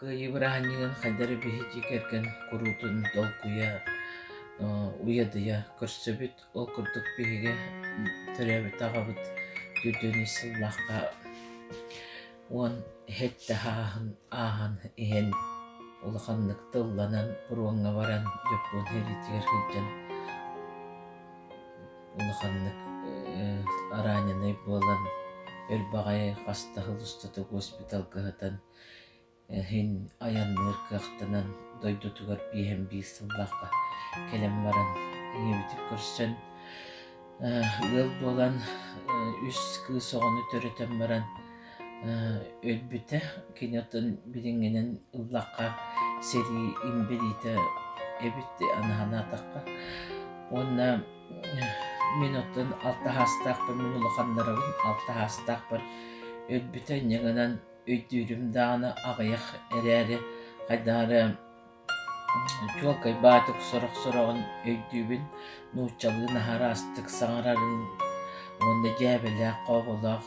Кыайыы быраһанньыгын хайдары биһиги керген курутун долкуя уядыя көрсөбүт ол курдук биһиги төрөбүт агабыт дүдүнү сыллахка он хетте аахан иһэн улаханнык тылланан буруоҥҥа баран жоппун херитигер хыджан улаханнык араанянай буолан өлбаҕай хастахыл устату госпитал кыһытан хин аянныыр кыахтанан дойдутугар биэһэн бии сыллахка келем баран иҥибитик көрсөн ыал буолан үс кыыс оҕону төрөтөн баран өлбүтэ кинотон билиҥҥинэн ыллахха Сэрии имбелиитэ эбит анаһанаатахха уонна мин оттон алтаһаастаахпын мин улаханнарабын алтаһаастаахпар өлбүтэ ньаҥанан өйдүүрүм даҕаны аҕыйах эрээри хайдаары чуолкай баатык сорох-сороҕун өйдүүбүн нуучалыы наһараастык саҥарарын уонна дьээбэлээх хооболоох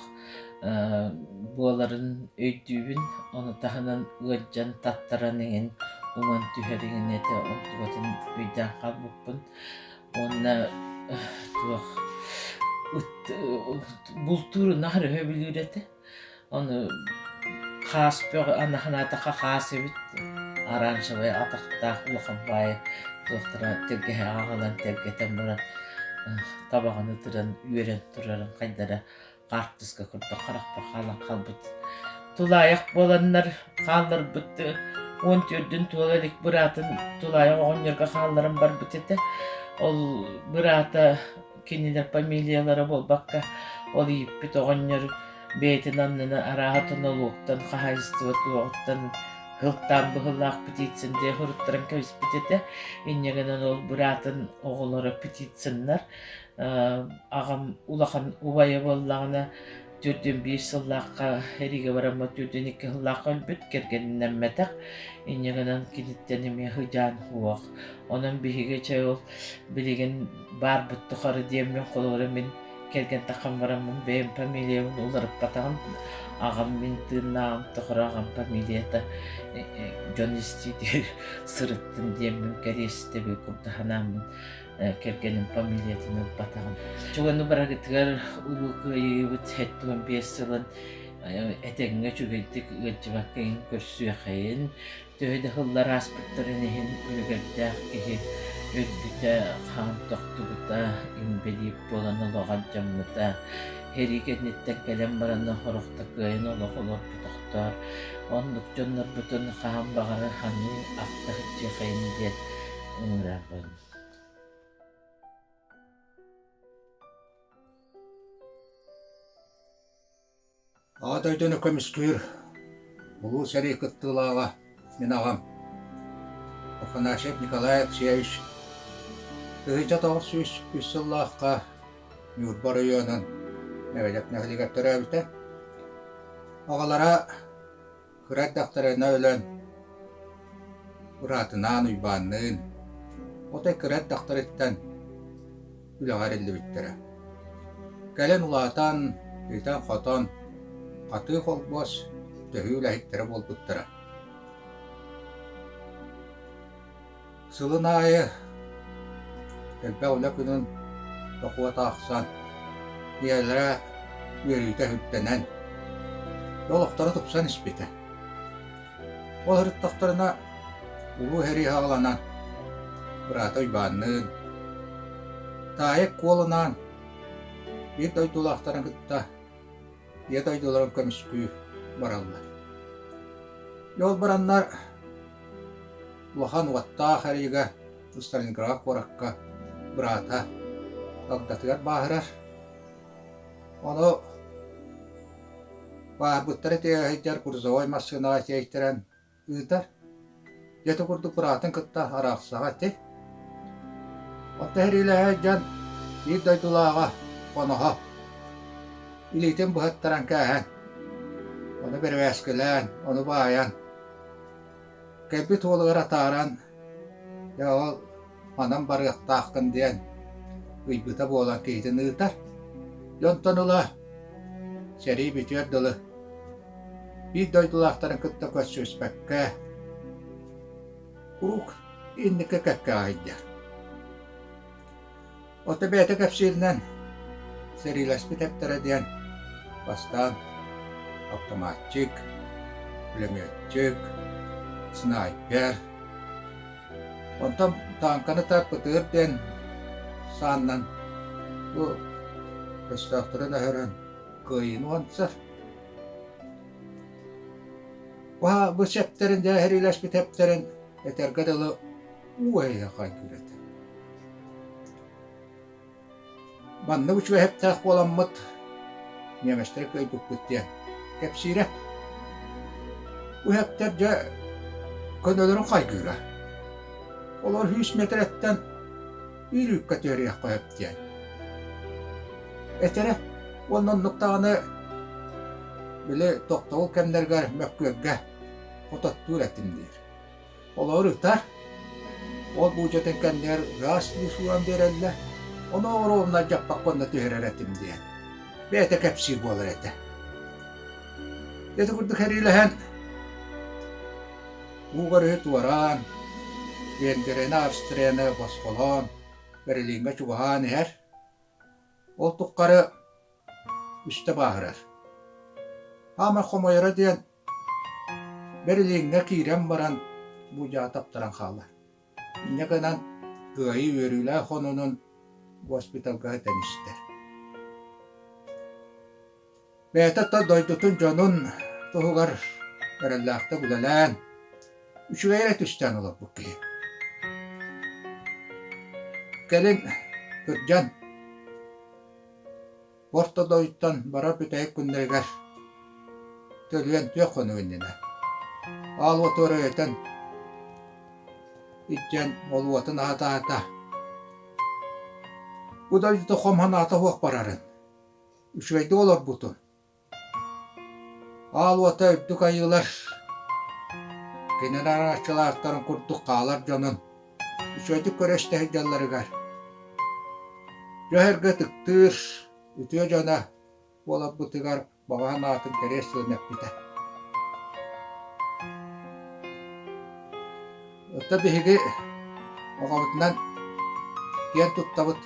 буоларын өйдүүбүн ону таһынан ыалдьан таттаран иҥин уҥан түһэриҥин эте онтубатын өйдөөн халбыппын уонна туох бултууру нахары хөбүлүүрэтэ ону хааспёг анаһанаатахха хаас эбит оранжевый атахтаах улаханбаай туохтара тергеһэ аҕалан тергетен баран табаҕаны тыран үөрэн тураран хайдара хаартыска курдук харахпа хаалан халбыт тулаайах буоланнар хаалларбыт уон түрдүн туолалик быраатын тулаайах оҕонньорго хаалларан барбыт эте ол быраата кинилер фамилиялары болбакка ол ийиппит оҕонньор бэйэтин аннына арааһа тонолуоктан хаһаайыстыба туоҕуттан хылтаан быһыллаах петициндээ хуруттаран кэбиспит эте инньэгэнэн ол быраатын оҕолоро петицияннар агам улахан убайа боллагына түрдүн биир сыллаакка эриге барамма түрдүн икки сыллаакка өлбүт кергениннэммэтэх инньэгэнэн киниттэн эмиэ хыдьаан хуох онон биһиги чэй ол билигин баарбыт тухары диэммин холуора мин келген тахам бараммын бэйэм фамилиябын уларыппатаҕын агам мин тыыннаам тухары агам фамилията дьонистиитигер сырыттын диэммин кэриэстеби курдаһанааммын кергенин фамилиятын ылбатаҕын чугану барагытыгар Улуу Кыайыыбыт хэттуган биэссылын этеҥҥэ чугайдык ыалдьыбаккайын көрсүөхэйин төһөдө хылларааспыттарын иһин үлүгэрдээх киһи өлбүтэ хаан тохтубута имбелиип буолан олоҕалдьаммыта херигенниттэн кэлэн баранна хорохто кыайын олох-олорбутохтоор оннук дьоннорбутун хаан баҕары ханыы ахтахыдьыахайын диэн ыҥыраабын. Аатайдыны көмүскүр Улуу Сэрии кыттыылааҕа мин аҕам Николаев Сеевич тыһыйдьа тоҕус үс сыллаахха Ньуурба районун эбэлэк нэһилигэр төрөөбүтэ аҕалара кыраддахтарына өлөн аатынан уйбаанныын отой кыраддахтарыттан үлэҕэр иллибиттэрэ кэлэн улаатан ыйтан хотон хатыы холбос төһүү үлэһиттэрэ буолбуттара сылынаайы элбэ ула күнүн тохуатаахсан диэлэрэ үөрүүтэ хүттэнэн йолохтора тупсан испитэ ол хырыттахтарына улуу Сэрии хааланан быраата уйбаанныын таайык куолунан бир дойдулаахтарын кытта ие дойдуларын көмүскүү бараллар йол бараннар улахан уаттаах эриигэ Сталинград куоракка быраата агдатыгар бааһырар ону баарбыттары тиэһидьэр курсовой массыынаа тиэйтерэн ыытар дьэтэ курдук быраатын кытта араахсаҕа ти отто эрилэһэ дьан биир дойдулааҕа оноһо илиитин быһыттаран кээһэн ону бербээскэлээн ону баайан кэлби туолугар атааран ол анан барыахтаахтан диэн ыйбыта буолан киһитин ыытар дьонтонула Сэрии битүөр дылы. Bir doydulardan kıtta kössüspəkkə Uluu Kıaiıyı kakkaayjar. Otta bätä kapsirnan seriläspi täptärädiän vastaan automaatçık, pulemyotçık, sniper. Onta tankana tarpıtırden saannan bu restaurantın ahıran kıyını ontsar. Bu septerin de seriläspi täptärän etergadalı uaya kaykıret. Manna uçva hep taq bolanmat nemestere köy bukbuttiyan kapsire. Bu hepterce könölörün kaygıra. Olar 100 metretten bir yükka teoriye koyaptiyan. Etere onun noktağını bile toktavul kemlergar mökkürge otattur etimdir. Olar ıtar. Ol bu jaten kenler rasli suan berelle. Onu orumna jappak konna tühereretim diye. Bete kapsir bolar ete. Dete kurduk herilehen. Ugarı tuvaran. Yengerene arstrene baskolan. Verilinge çuvahan her. Ol tukkarı üste bağırar. Ama komoyara diyen verilinge kirem baran bucağı taptaran xallar. İnne kanan gıyı verüyle konunun hospitalga tenişler. Beta doydutun canun tohugar alalahta bulalan. Üçüyle tüsten olup bu ki. Gelin kırcan. Porta doyuttan bara büteyik günlerger. Tölüyen tüye konu önüne. Al otoru eten. İccen oluvatın hata. Bu da yüzde komhan ata huak bararın. Üçveyde olur butun. Alvata öptük ayılar. Genel araççılardan kurduk kağlar canın. Üçveyde köreşte hecalları gar. Cöherge tıktır. Ütüye cana. Olap butıgar babağın atın teres sığınak biter. Ötte biһиги oğabıtından gen tuttabıt.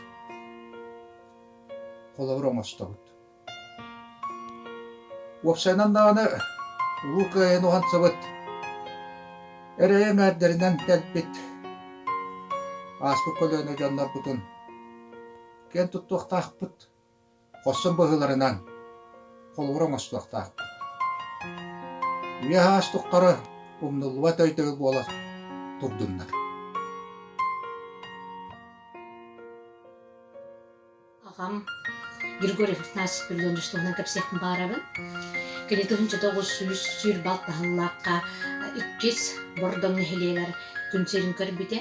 Kolavron astabıt. Opsanan dağını Uluu Kıaiıyı ohan sabıt. Ereyen erderinden telpit. Aspı kolöne canlar butun. Gen tuttuq taqpıt. Qossun bıhılarından kolavron astuq taqpıt. Üye haas tuqqarı umnulluva töy bolar turdunlar. Ağam Григорьев нас пилдонуштугунан кепсехин барабын. Кene 1900 сүйр балтахыллааққа 2 бордон нехилелер күнсерин көрбүте.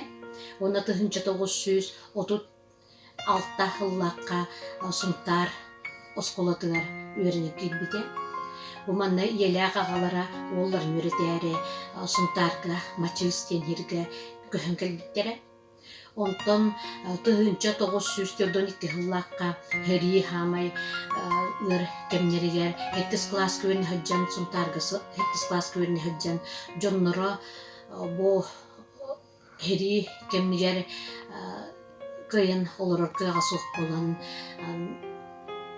Оны 1936 хыллааққа сунтар осколотугар үйреніп келбите. Уманна еләқ ағалара олар мүретәрі сунтарга мачылыстен ерге көхін келбіттері. Онтон 1992 хыллааққа Сэрии хамай ыр кемнеригер 7 класс көріне хөджан сунтаргасы 7 класс көріне хөджан жоннора бу Сэрии кемнигер кыйын олорор кыйға суық болан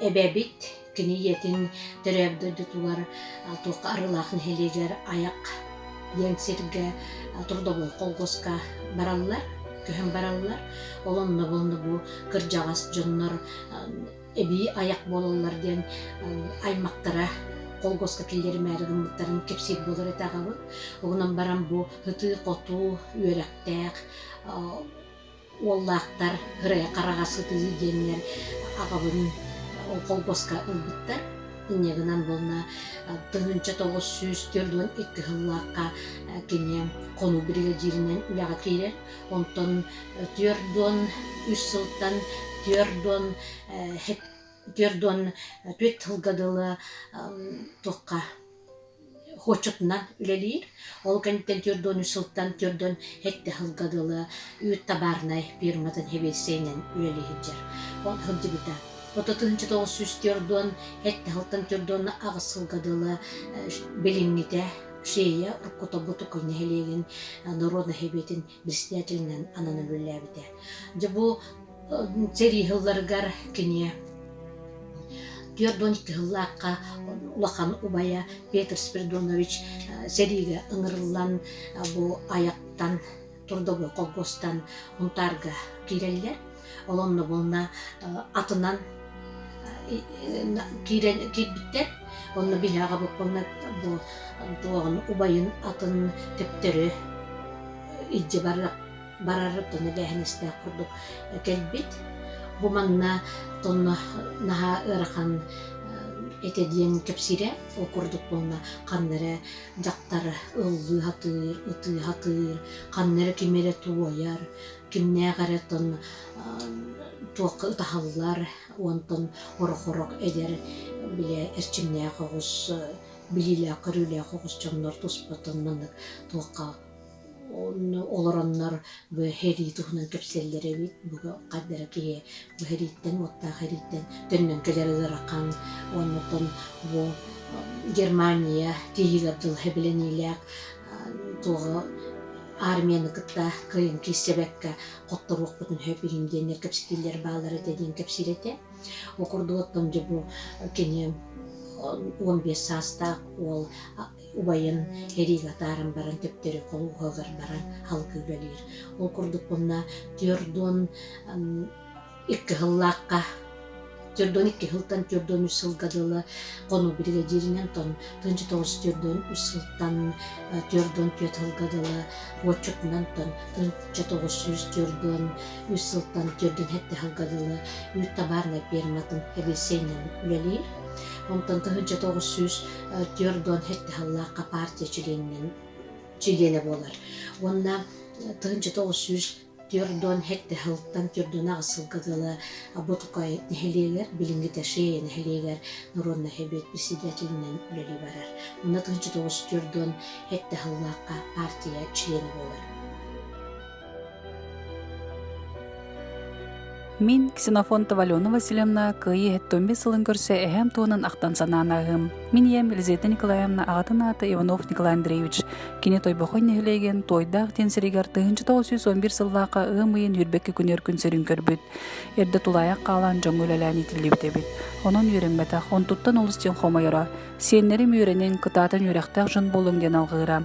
эбәбит кенеетин төрәбді дүтулар туқ арылақын хелегер аяқ еңсерге турдобол қолғосқа баралылар көһөн баралылар олонно болну бу кыржагас жоннор эби аяк бололлар ден аймактара колгоска килдери мэригин буттарын кепсир болор этагабы огунан баран бу хыты коту үйрөктек оллаактар хырая карагасы тизиденнер агабын колгоска ылбыттар иннегинан болна 1992 хыллаакка кене кону бригадиринен уляга кире онтон 3 сылтан 4 хылгадылы тоққа хочутнан үлелир ол кенттен 4 сылтан 4 хылгадылы үйт табарнай бирматын хебесейнен үлелихиджер он хылдыбыта Ототынчы 904 хетте хылтан түрдөн агыс хылгадылы белиңните шея рукотобуту көннехелеген народнай хебетин председателинен ананы бүлләбите. Жабу Сэрии хылларгар кине Тёрдоник хыллаакка улахан убая Петр Спиридонович Сэриге ыңырыллан бу аяктан турдобой колгостан Сунтаардааға киреллер. Олонно болна аатынан кирбиттер. Онно биһига болна бу туагын убайын атын тептери ижже барарып тоны бәһнесте курдук келбит. Бу манна тонна наха ырахан этедиен кепсире о курдук болна каннере жактары ыллы хатыр, ыты хатыр, каннере кимере туояр, кимне гаретон туакка ытахаллар, онтон хорох эдер биле эрчимне когус билиле кырыле когус чоннор туспатон мандык туакка олороннор бу хери тухнан кепселлери бит бу каддара кие бу хериттен отта хериттен төннөн келерилер акан онтон бу Германия тигидыл хебленилек туга армияны кытта кыйын киссебекке котторук бүтүн хөпигинден кепсилер баалары дедин кепсирете окурдуоттон жебу кене 15 саста ол убайын херига тарын баран тептери колу хогар баран халкы галир. Ол курдук бунна тёрдон икки хыллаакка Тёрдон икки хылтан тёрдон үс сылгадылы кону бригадиринен тон тынчы тогуз тёрдон үс сылтан тёрдон төт хылгадылы вочутунан тон тынчы тогуз үс тёрдон үс сылтан тёрдон хетте хылгадылы үт табарна перматын хебесейнен үлелир. Онтон тынчы тогуз үс тёрдон хетте хыллаакка партия члене болар. Онна тынчы тогуз үс Тёрдон хетте хылтан тёрдона асылгадылы абутукай нехелегер билингите шее нехелегер народнай хебет председателинен үлели барар. Онда тынчы тогуз тёрдон хетте хыллаакка партия члене болар. Мин Ксенофонтова Алена Васильевна кыйы хеттомби сылын көрсө эхэм туунан актан санаанагым. Мин ем Елизавета Николаевна аатынан Иванов Николай Андреевич кини тойбохой нехилеген тойдаах тен Сэригар 1911 сыллаака ыйын хүрбекке күнөр күнсөрүн көрбүт. Эрде тулаяк каалан жоңгөлөлөн итилибитебит. Онон үйренметах онтуттан олустен хомойора. Сиеннери үйренен кытаатын үйректак жын болуң ден алгыра.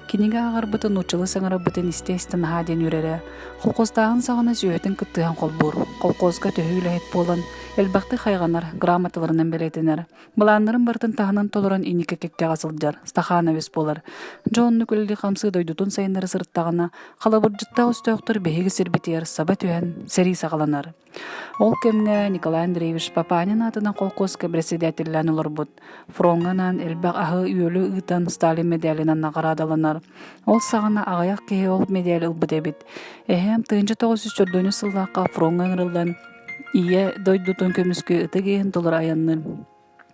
Киниге агарбытын учылы саңарабытын истестен хааден үйрере. Колкостаагын сагына сүйөтүн кыттыган колбур. Колкозга төһүлэхет болан, элбакты хайганар, грамоталарынан белетенер. Буланнарын бартын таханан толоран инике кекке асылдар, стахановес болар. Джонну күлли камсы дойдутун сайыннары сырыттагына, калабыржытта өстөктөр биһиги сербитер, саба түһен, Сэрии сагаланар. Ол кемне Николай Андреевич Папанин атынан колкозга председателлен олорбут. Фроңанан элбак ахы үйөлү ытан Сталин медалинан наградаланар. Ол сагына агаяк кеhe ол медаль ылбыдебит. Эхэм 1904 сыллаакка фроңаңырылдан ие дойдутун көмүскө ытыгейин толор аянны.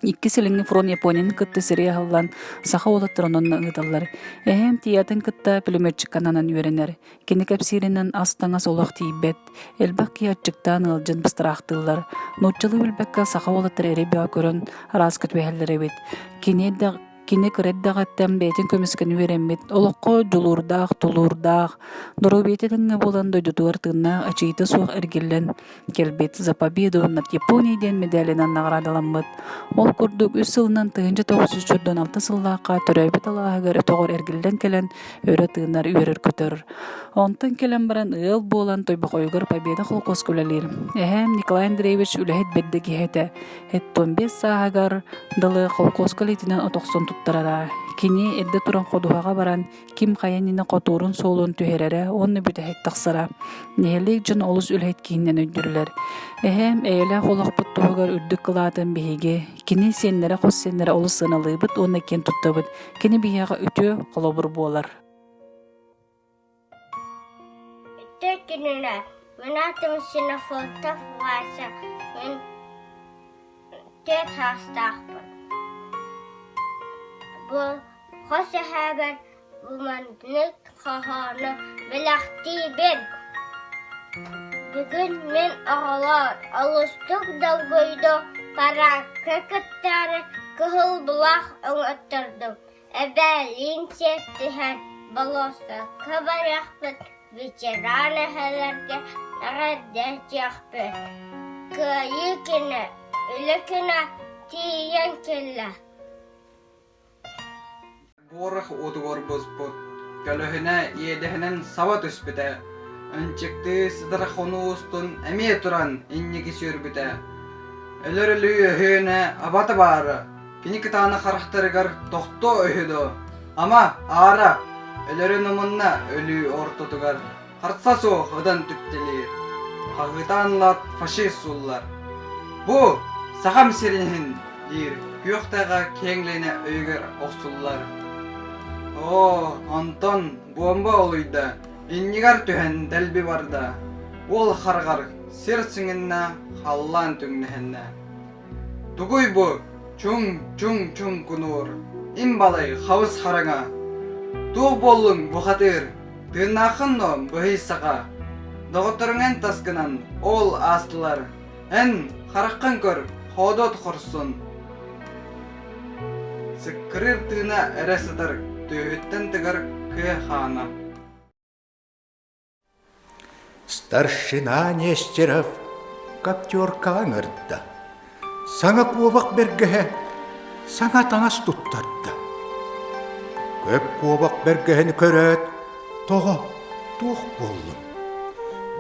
Икки силинги фрон Япониян кытты Сэрии халлан саха олаттырононна ыдаллар. Эхэм тиятын кытта пулеметчик кананан үйренер. Кини кепсиринен астаңа солох тиибет. Элбак киятчыктан ылжын быстырактылар. Нотчылы билбекке саха олаттыр эребеа көрөн арас көтүбэхеллеребит. Кини кыреддагаттан бетин көмүскөн үйренмит. Олокко тулурдаах. Доробететинге болан дойдутуар тынна ачыйты суак эргиллен келбет. За победу над Японияден медалинан наградаланмыт. Ол курдук 3 сылынан 1906 сыллаакка төрөйбет алаагар өтөгөр эргиллен келен өрө тыыннар үйрер көтөр. Онтон келен баран ыл болан тойбокойгор победа колкос күлелер. Эхэм Николай Андреевич үлэхет бердеги хете. 15 саагар дылы колкос калитинен отоксон туттарара. Кини эдде туран кодуһага баран ким каянина котурун соолун түһерере онны бүтэхет тахсара. Нехелик жын олус үлэхет кийиннен өйдүрлер. Эхэм эйле холокпут туһугар үрдүк кылаатын биһиги. Кини сеннере хос сеннере олус сыналыйбыт онны кен туттабыт. Кини биһига үтө колобур болар. Tökkinynä, minä tämmöisenä fotograafissa, min työt haastahpan. Bu hoşa haber, bu man nyt kahana belahti ben. Bugün men ağlar, alıştık dalgıydı, para kökütleri kıhıl bulak öğüttürdüm. Эбәлин сеттиһән болоса кыбаряхпыт, ветераны хәләргә әгәдәтяхпыт. Кыайыы кине, үлекіне тиен келле. Борох отугор боспот, көлөһүнә иедеһинен саба түспүтә. Өнчекти сыдыра хонуустун әмие туран иннеги сүйрбүтә. Өлөрүлүү өһүнә абаты бары. Киникитаны характарыгар тохто өһүдө. Ама ара өлөрү нумунна өлүү ортотугар. Хартсасу ыдан түптелир. Хагытанлат фашист уллар. Бу сахам сиринин дир. Күйөктага кеңлене өйгөр оксуллар. О, Антон бомба олуйда. Иннигар түһен дәлби барда. Ол харгар серсиңинна халлан түңнәһеннә. Тугуй бу чуң кунур. Имбалай хавыз хараңа. Туг боллуң бу хатыр. Тынахынно быйсага. Доготоруңан таскынан ол астылар. Эн хараккан көр, ходот хорсун. Сыккырыр тына әрәсыдыр, түйіттен тігір күй хана. Старшина Нестеров каптер каңырда. Саңа куобақ бергеhe, саңа таңас туттарда. Көп куобақ бергehen көрөт, тоға туқ болдым.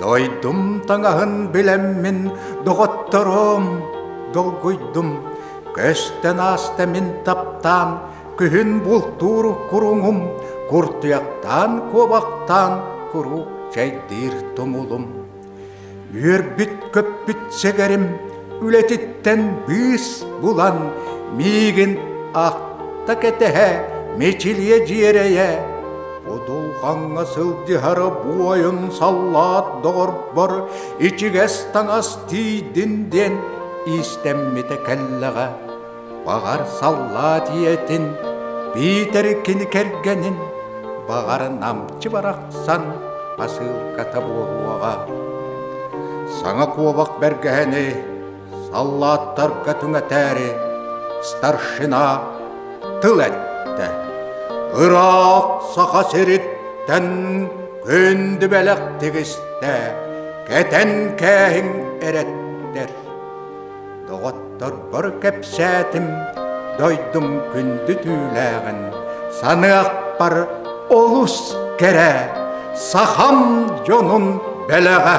Дойдым таңағын білеммін, доғаттырым, долгойдым. Көстен астамын таптан, күхін бұлтур күріңім, күртияқтан, куобақтан, күрік жайдыр тұмылым. Үрбіт көпбіт сегерім, үлетіттен біз бұлан, мигін ақта кетеhe, мечілие жиерeye. Одолғанға сылдихары буайын саллат доғыр бар, ичігес таңас тейдінден истеммете кәлліға. Бағар саллат иетін, бейтер кені кәргенін, бағар намчы барақсан, асылқата болуаға. Саңа куабақ бәргәні, саллаттарға түңәтәрі, старшина тыл әтті. Ырақ сақа серіттен көнді бәләқ тегісті, кәтен кәйін әреттер. Доғаттар бір кәпсәтім, дойдым күнді түләғін, саны ақпар олыс кәрі, сақам жонын бәләға.